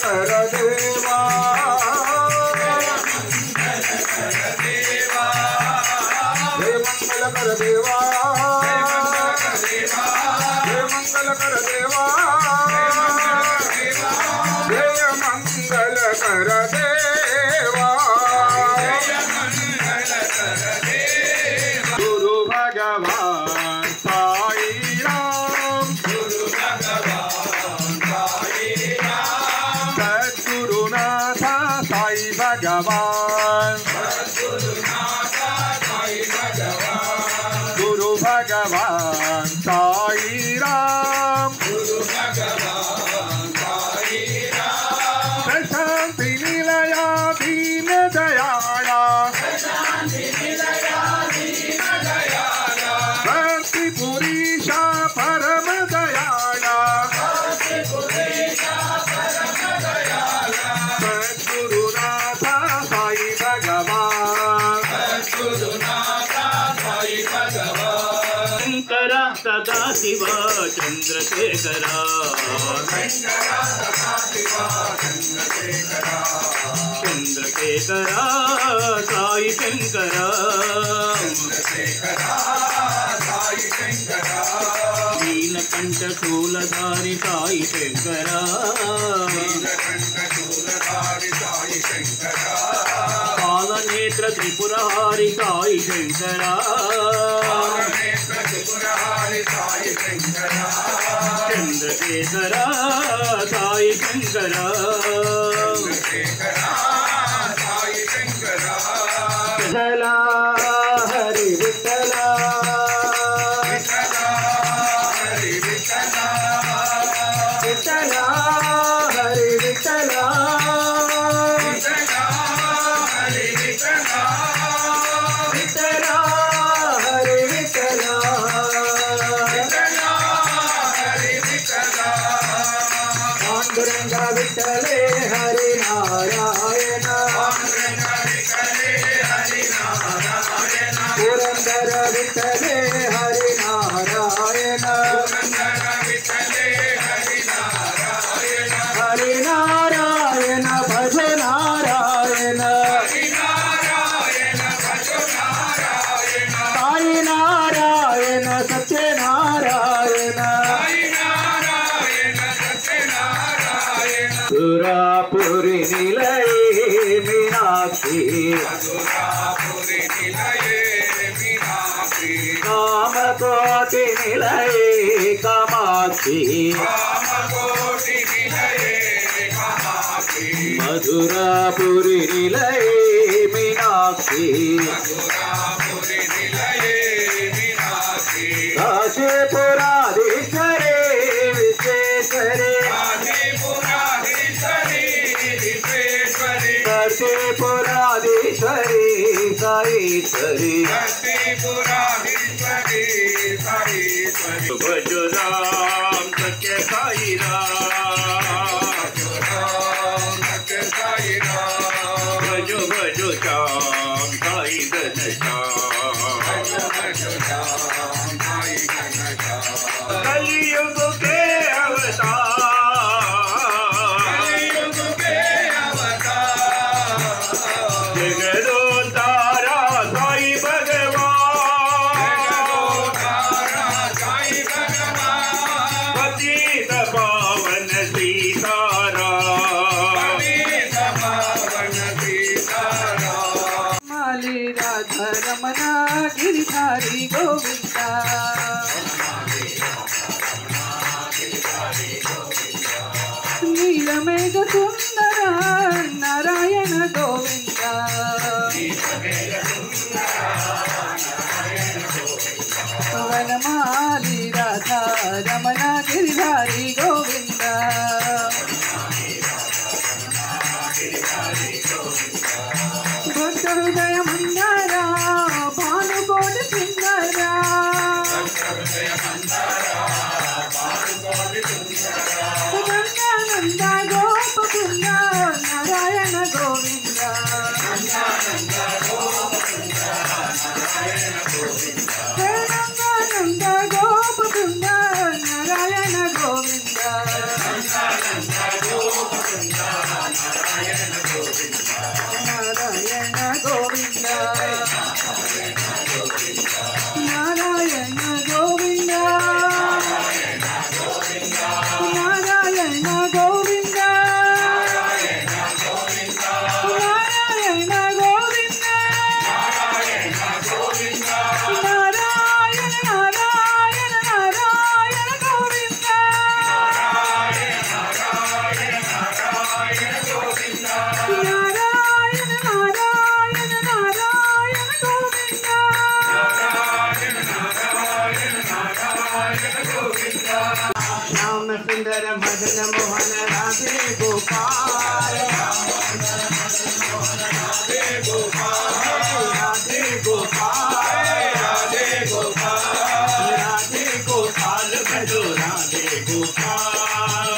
कर देवा जय मंगल कर देवा जय मंगल कर देवा जय मंगल कर देवा गुरु भगवान साई राम गुरु भगवान साई राम सद्गुरुनाथ साई भगवान गुरु भगवान साई राम गुरु भगवान साई राम प्रशांति निलया दीन दयाला प्रशांति निलया दीन दयाला भक्ति पुरीशा परम दयाला भक्ति पुरीशा परम दयाला सद्गुरुनाथ साई भगवान सद्गुरुनाथ साई भगवान शंकर सदाशिव चंद्रशेखर चंद्रशेखर साई शंकर नीलकंठ शूलधारी साई शंकर कालनेत्र त्रिपुरहारी साई शंकर चंद्रशेखर साई शंकर विठला हरि विठला विठला हरि विठला विठला हरि विठला पांडुरंग विठले हरि नारायण पुरंदर विठले हरि नारायण हरि नारायण भज नारायण साई नारायण सत्य नारायण सुरापुरी निलय मीनाक्षी कामकोटि निलय कामाक्षी मधुरापुरी निलय मीनाक्षी काशीपुराधीश्वरे विश्वेश्वरे काशीपुराधीश्वरी साईश्वरी भज राम सत्य साई राम भज भज श्याम साई घन श्याम कलियुग के अवतार जगदोद्धारा साई भगवान पतित पावन सीताराम माली राधा रमना गिरिधारी गोविंदा नीलमेघ सुंदर नारायण गोविंदा वनमाली राधा रमना गिरिधारी गोविंदा भक्त हृदय मंदारा भानुकोटि सुंदरा गंगानंद गोपकुंद नारायण गोविंदा गंगानंद गोपकुंद नारायण गोविंदा श्याम सुंदर मदन मोहन राधे गोपाल राधे गोपाल राधे गोपाल भजो राधे गोपाल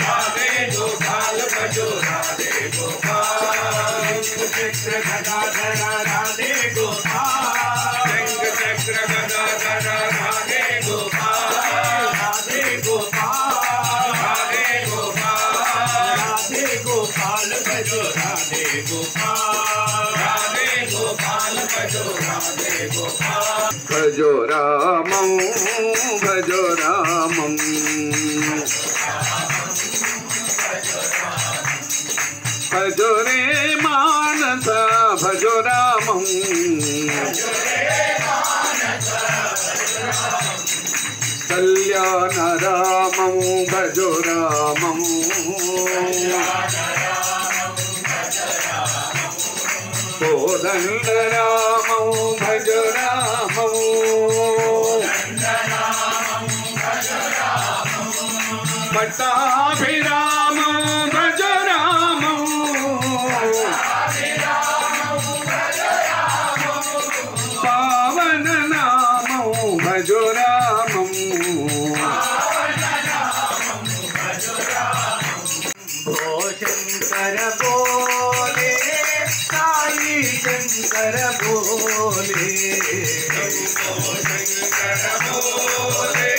भजो राधे गोपाल चक्र गदाधर राधे गोपाल चक्र गदाधर राधे गोपाल राधे गोपाल भजो राधे गोपाल भजो राधे गोपाल भजो रामं भजो रामं भजो रे मानस भजो रामं कल्याण रामं भजो रामं कोदंड रामं भजो रामं पट्टाभिरामं भजो रामं पावन नामं भजो रामं भो शंकर बोले साई शंकर बोले शंकर बोले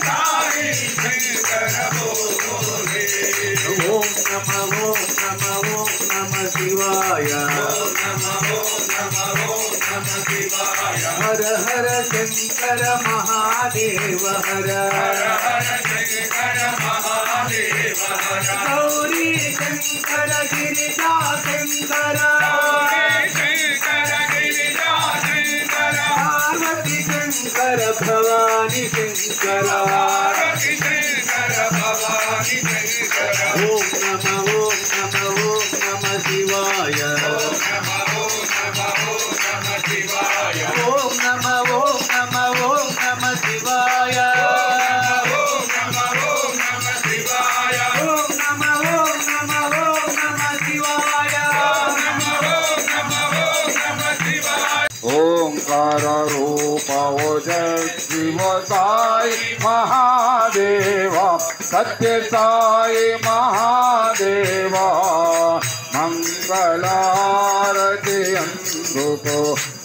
साई शंकर बोले ओम नमः शिवाय हर हर शंकर महादेव हर शंकर महादेव गौरी शंकर गिरिजा शंकर पार्वती शंकर भवानी शंकर ओम नमः शिवाय ओम नमः शिवाय ओंकार रूप शिव साई महादेव सत्य साई महादेव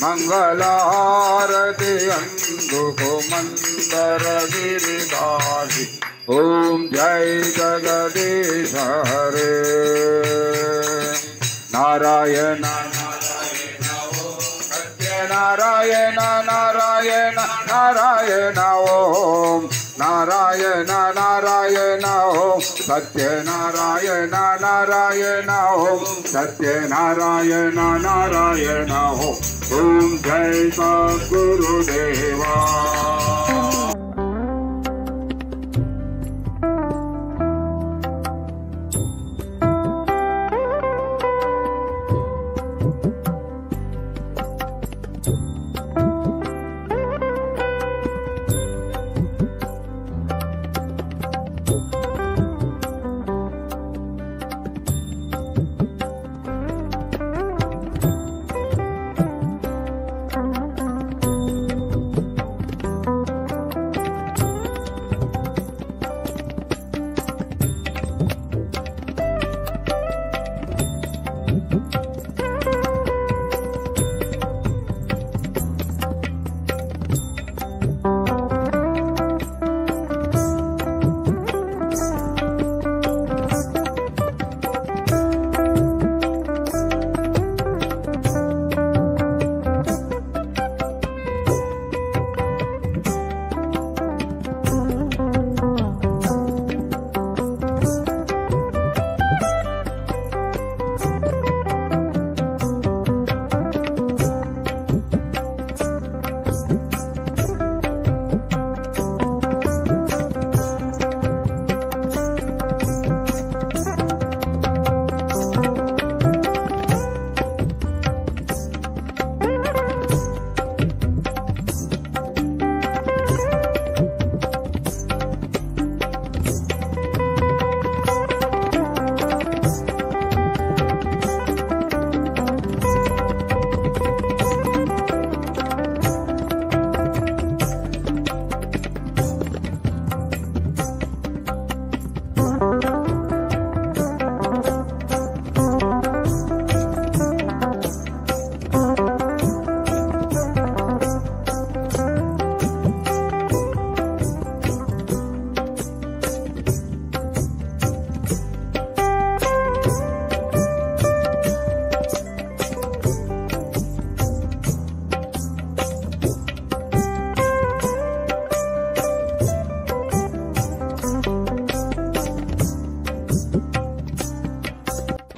मंगलारति अंधुको मंदर गिरिधारी ओम जय जगदीश हरे नारायण नारायण नारायण नारायण ओम नारायण नारायण ओम सत्य नारायण नारायण ओम सत्य नारायण नारायण ओम ओम जय सद्गुरुदेवा।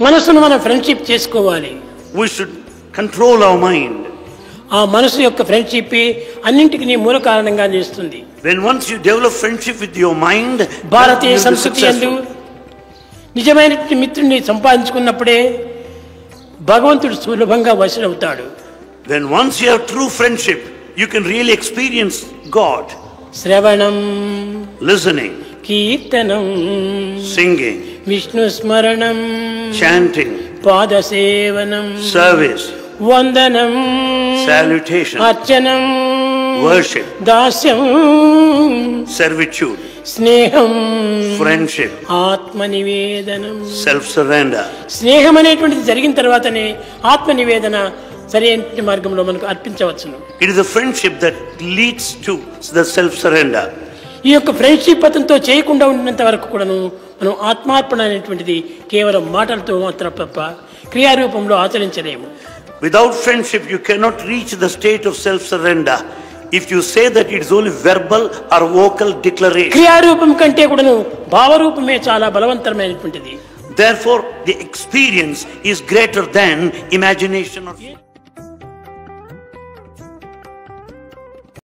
మనసును మనం ఫ్రెండ్షిప్ చేసుకోవాలి. We should control our mind. ఆ మనసు యొక్క ఫ్రెండ్షిప్ అన్నింటికి మూల కారణంగా చేస్తుంది. When once you develop friendship with your mind, భారతీయ సంస్కృతి యందు నిజమైన మిత్రుని సంపాదించుకున్నప్పుడే భగవంతుడు సులభంగా వశమవుతాడు. When once you have true friendship, you can really experience God. శ్రవణం, listening, కీర్తనం, singing, విష్ణు స్మరణం, chanting, పాద సేవనం, service, వందనం, salutation, అర్చనం, worship, దాస్యం, servitude, స్నేహం, friendship, ఆత్మ నివేదనం, self surrender. స్నేహం అనేటువంటిది జరిగిన తర్వాతనే ఆత్మ నివేదన సరైన మార్గంలో మనకు అర్పించవచ్చును. It is a friendship that leads to the self surrender. ఈ యొక్క ఫ్రెండ్షిప్ అతనితో చేయకుండా ఉండినంత వరకు కూడాను మనం ఆత్మార్పణ అనేటువంటిది కేవలం మాటలతో మాత్రం తప్ప క్రియారూపంలో ఆచరించలేము. Without friendship, you cannot reach the state of self surrender. If you say that it is only verbal or vocal declaration. క్రియారూపం కంటే కూడాను భావరూపమే చాలా బలవంతమైనటువంటిది. Therefore, the experience is greater than imagination or